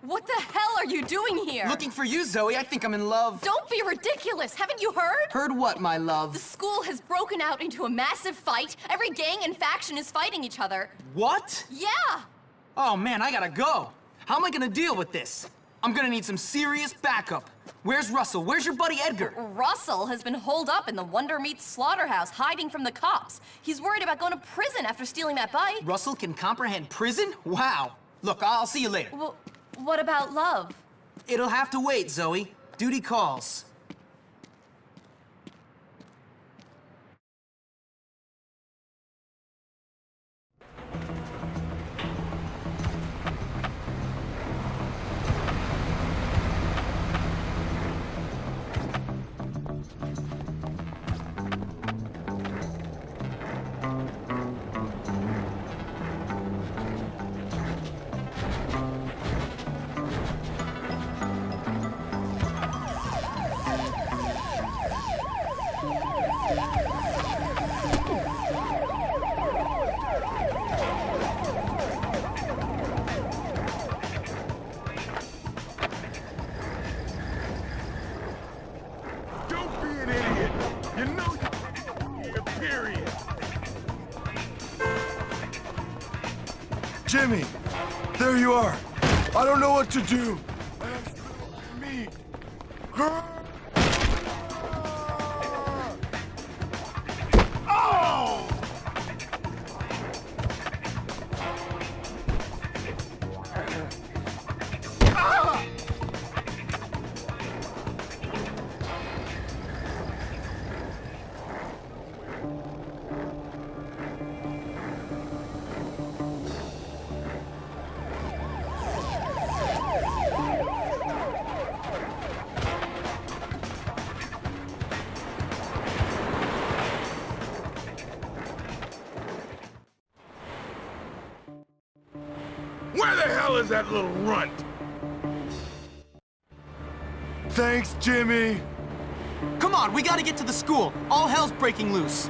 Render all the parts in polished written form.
What the hell are you doing here? Looking for you, Zoe. I think I'm in love. Don't be ridiculous. Haven't you heard? Heard what, my The love? school has broken out into a massive fight. Every gang and faction is fighting each other. What? Yeah. Oh, man, I gotta go. How am I gonna deal with this? I'm gonna need some serious backup. Where's Russell? Where's your buddy Edgar? Russell has been holed up in the Wonder Meat slaughterhouse, hiding from the cops. He's worried about going to prison after stealing that bike. Russell can comprehend prison? Wow. Look, I'll see you later. Well, what about love? It'll have to wait, Zoe. Duty calls. Don't be an idiot. You know you're period. Jimmy, there you are. I don't know what to do. Me. Oh! Where the hell is that little runt? Thanks, Jimmy. Come on, we gotta get to the school. All hell's breaking loose.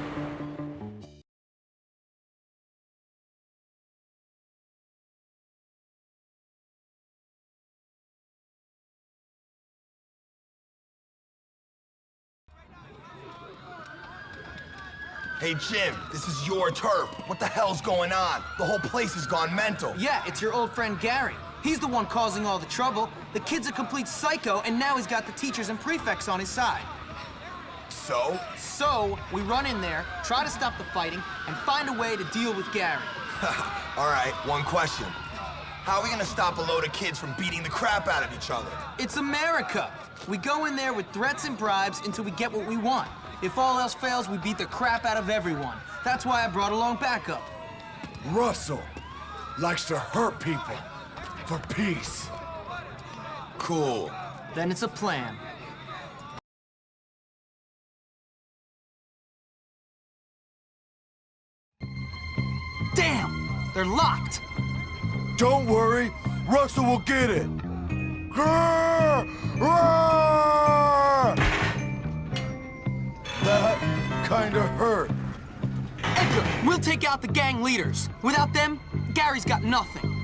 Hey, Jim, this is your turf. What the hell's going on? The whole place has gone mental. Yeah, it's your old friend Gary. He's the one causing all the trouble. The kid's a complete psycho, and now he's got the teachers and prefects on his side. So? So, we run in there, try to stop the fighting, and find a way to deal with Gary. All right, one question. How are we gonna stop a load of kids from beating the crap out of each other? It's America. We go in there with threats and bribes until we get what we want. If all else fails, we beat the crap out of everyone. That's why I brought along backup. Russell likes to hurt people for peace. Cool. Then it's a plan. Damn! They're locked! Don't worry, Russell will get it. Grrr! Roar! That kinda hurt. Edgar, we'll take out the gang leaders. Without them, Gary's got nothing.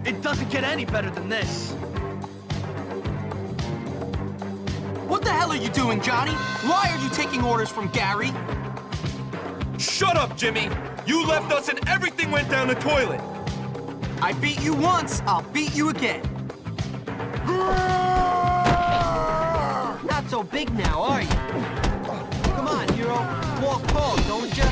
It doesn't get any better than this. What the hell are you doing, Johnny? Why are you taking orders from Gary? Shut up, Jimmy! You left us and everything went down the toilet! I beat you once, I'll beat you again. Not so big now, are you? Come on, hero. Walk tall, don't you?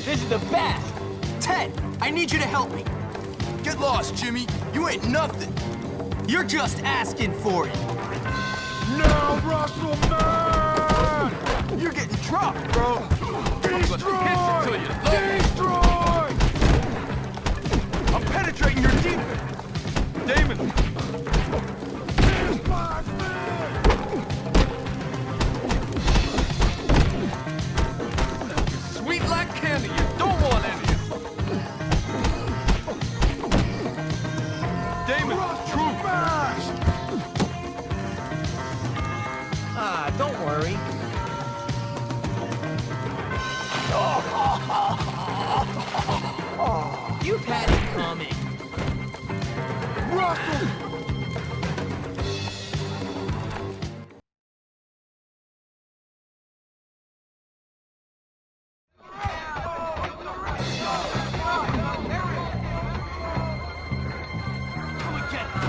This is the best! Ted, I need you to help me. Get lost, Jimmy. You ain't nothing. You're just asking for it. Now, Russell, man! You're getting dropped, bro. Destroy! Destroy! I'm penetrating your defense. Damon, Here's my sweet like candy. You don't want any. Damon, true. Ah, don't worry. You've had it coming. Russell!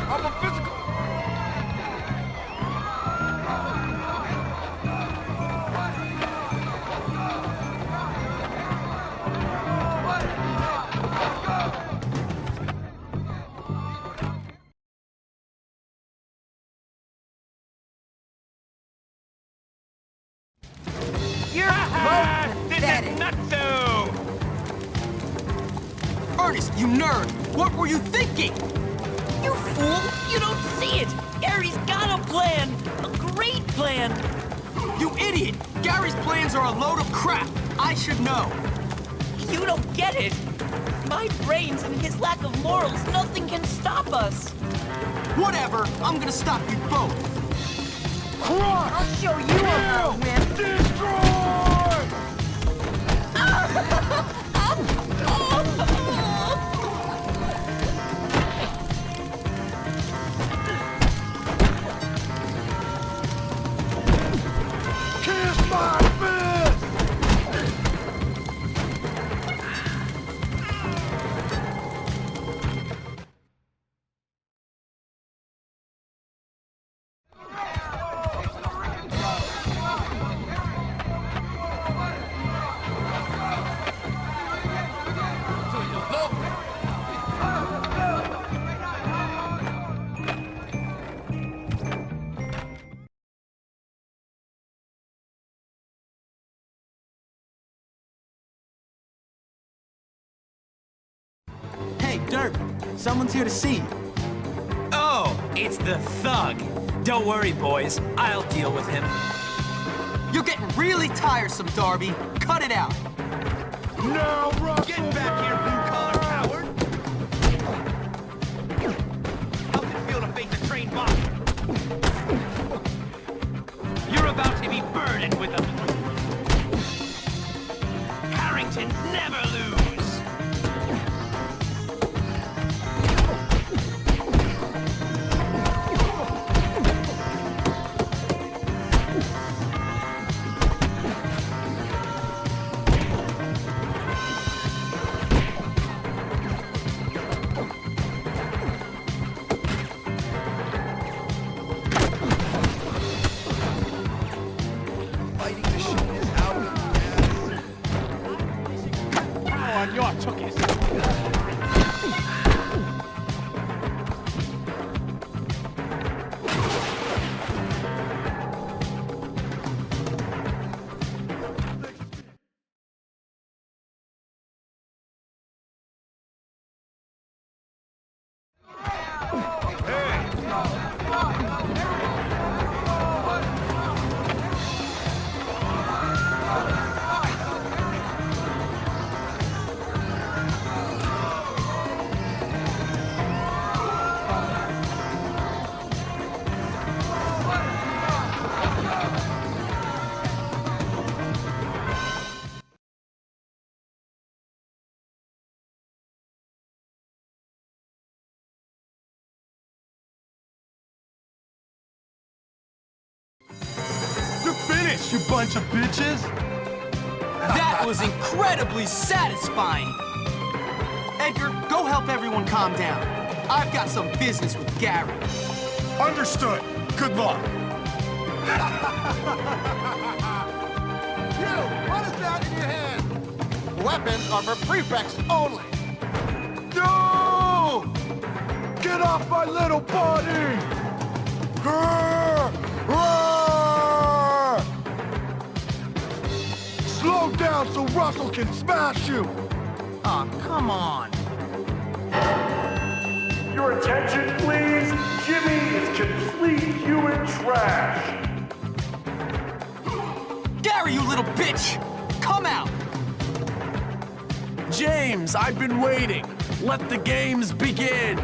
I'm a physical. You're pathetic. Nutso! Ernest, you nerd! What were you thinking? You fool! You don't see it! Gary's got a plan! A great plan! You idiot! Gary's plans are a load of crap! I should know! You don't get it! My brains and his lack of morals, nothing can stop us! Whatever, I'm gonna stop you both! Crush! I'll show you a wimp! Destroy! Kiss my fist! Hey, Dirk, someone's here to see you. Oh, it's the thug. Don't worry, boys. I'll deal with him. You're getting really tiresome, Darby. Cut it out. Now, Russell! Get back here, blue-collar coward! How's it feel to face a trained boss? You're about to be burdened with them. Harringtons never lose! Fighting machine is out. On your tookies. You're finished, you bunch of bitches! That was incredibly satisfying! Edgar, go help everyone calm down. I've got some business with Gary. Understood. Good luck. You, what is that in your hand? weapons are for prefects only. No! Get off my little body! Grrr! Roar! Slow down so Russell can smash you! Aw, come on. Your attention, please. Jimmy is complete human trash. Gary, you little bitch! Come out! James, I've been waiting. Let the games begin.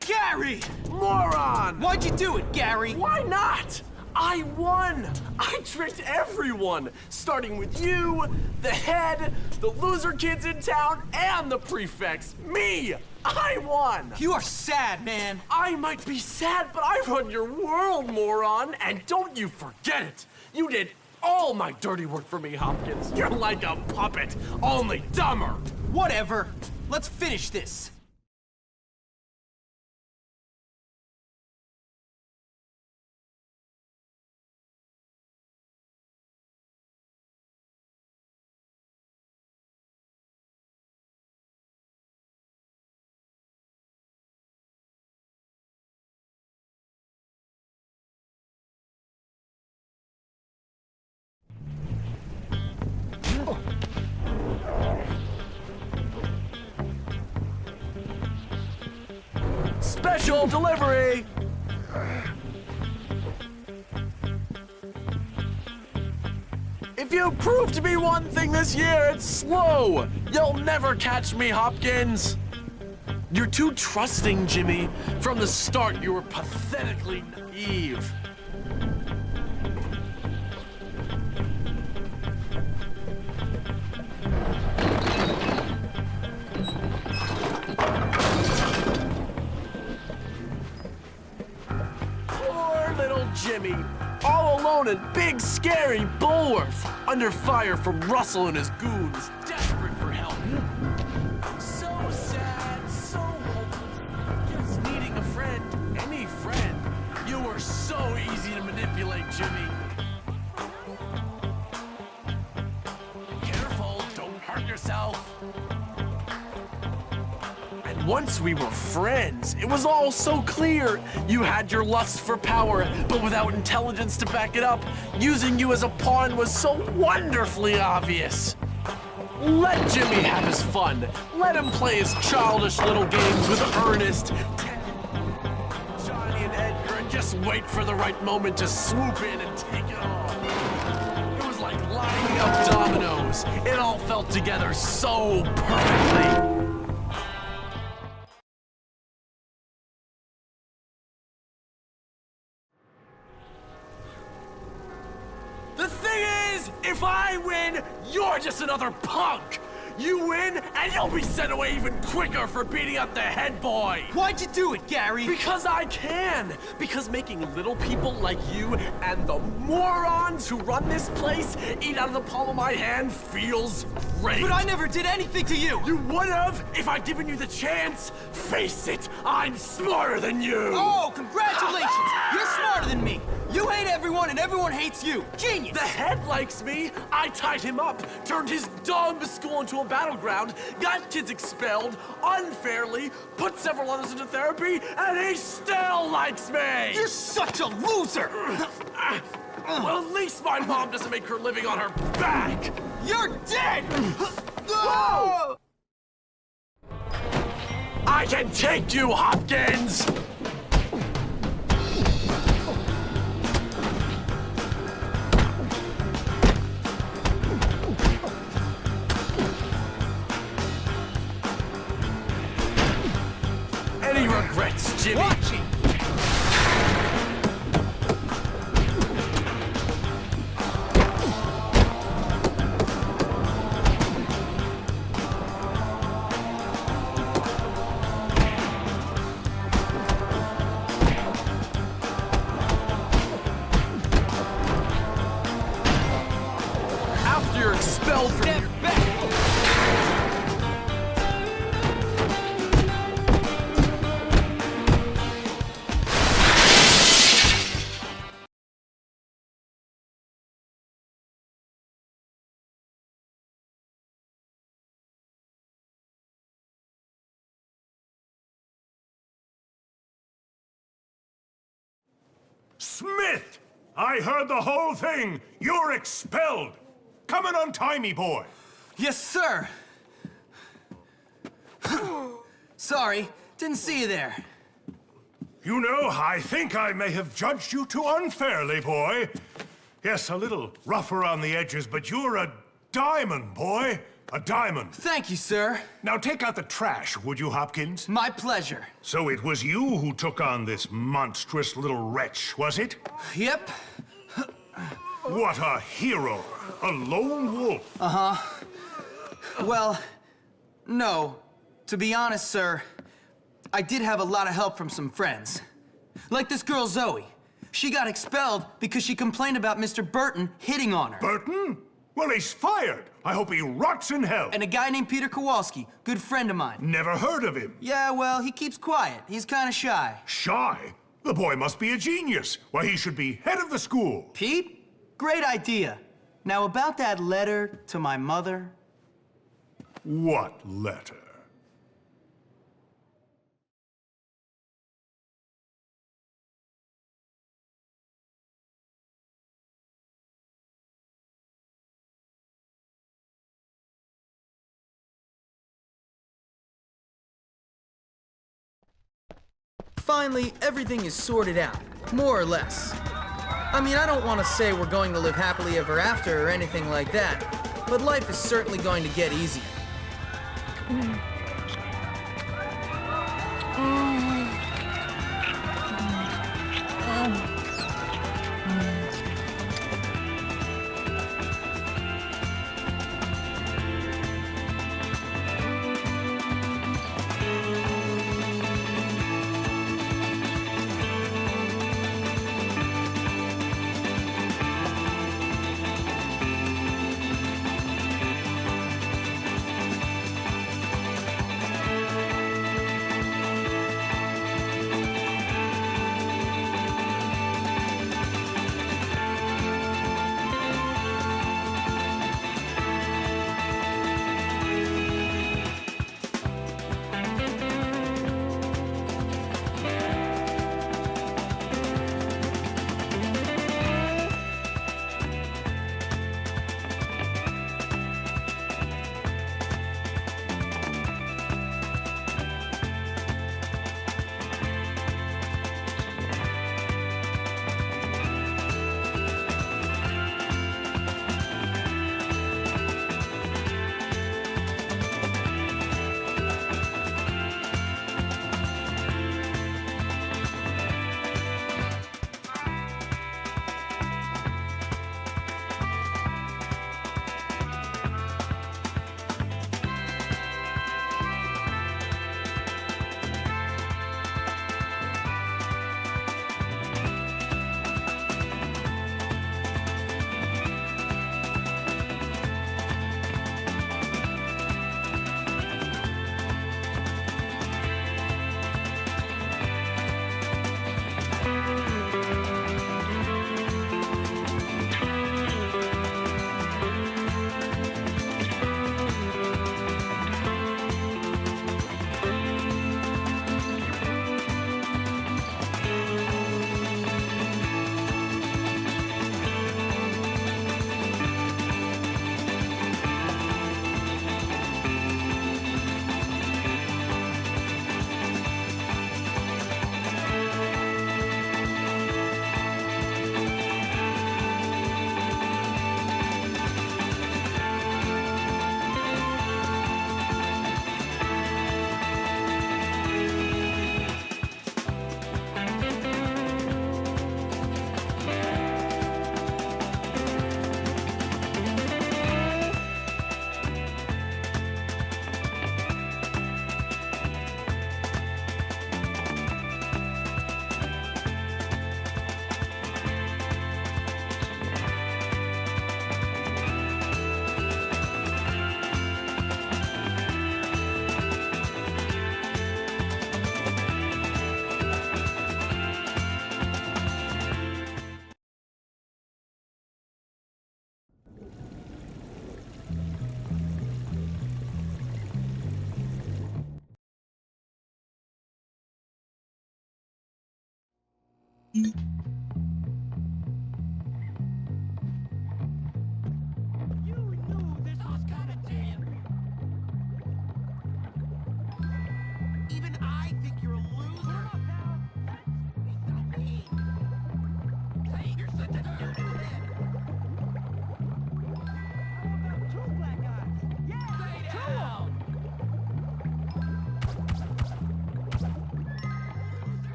Gary! Moron! Why'd you do it, Gary? Why not? I won! I tricked everyone! Starting with you, the head, the loser kids in town, and the prefects. Me! I won! You are sad, man. I might be sad, but I run your world, moron! And don't you forget it! You did all my dirty work for me, Hopkins. You're like a puppet, only dumber! Whatever. Let's finish this. Special delivery! If you prove to be one thing this year, it's slow! You'll never catch me, Hopkins! You're too trusting, Jimmy. From the start, you were pathetically naive. Poor little Jimmy, all alone in big, scary Bullworth, under fire from Russell and his goons, desperate for help. So sad, so hopeless, just needing a friend, any friend. You were so easy to manipulate, Jimmy. Careful, don't hurt yourself. And once we were friends, it was all so clear. You had your lust for power, but without intelligence to back it up. Using you as a pawn was so wonderfully obvious. Let Jimmy have his fun. Let him play his childish little games with Ernest, Johnny, and Edgar, and just wait for the right moment to swoop in and take it all. It was like lining up dominoes. It all fell together so perfectly. The thing is, if I win, you're just another punk! You win, and you'll be sent away even quicker for beating up the head boy! Why'd you do it, Gary? Because I can! Because making little people like you and the morons who run this place eat out of the palm of my hand feels great! But I never did anything to you! You would've if I'd given you the chance! Face it, I'm smarter than you! Oh, congratulations! You're smarter than me! You hate everyone and everyone hates you! Genius! The head likes me! I tied him up, turned his dumb school into a battleground, got kids expelled unfairly, put several others into therapy, and he still likes me! You're such a loser! Well, at least my mom doesn't make her living on her back! You're dead! Whoa! I can take you, Hopkins! Any regrets, Jimmy? Watching! Smith! I heard the whole thing! You're expelled! Come and untie me, boy! Yes, sir! Sorry, didn't see you there. You know, I think I may have judged you too unfairly, boy. Yes, a little rough around the edges, but you're a diamond, boy. A diamond. Thank you, sir. Now take out the trash, would you, Hopkins? My pleasure. So it was you who took on this monstrous little wretch, was it? Yep. What a hero! A lone wolf! Well, no. To be honest, sir, I did have a lot of help from some friends. Like this girl, Zoe. She got expelled because she complained about Mr. Burton hitting on her. Burton? Well, he's fired. I hope he rots in hell. And a guy named Peter Kowalski, good friend of mine. Never heard of him. Yeah, well, he keeps quiet. He's kind of shy. Shy? The boy must be a genius. Why, he should be head of the school. Pete? Great idea. Now, about that letter to my mother. What letter? Finally, everything is sorted out, more or less. I mean, I don't want to say we're going to live happily ever after or anything like that, but life is certainly going to get easier.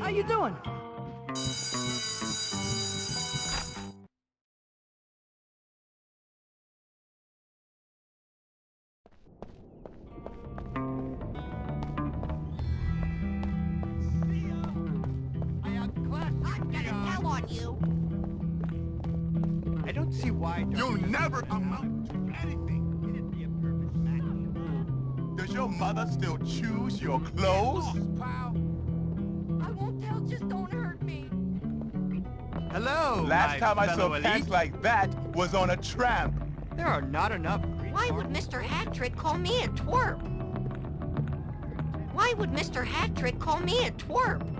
How you doing? I'm gonna tell on you. I don't see why. You'll never amount to anything. It'd be a perfect match. Does your mother still choose your clothes? Pal. I won't tell, just don't hurt me. Hello. Last time I saw fellow pants elite. like that was on a tramp. There are not enough. Why would Mr. Hat-Trick call me a twerp? Why would Mr. Hat-Trick call me a twerp?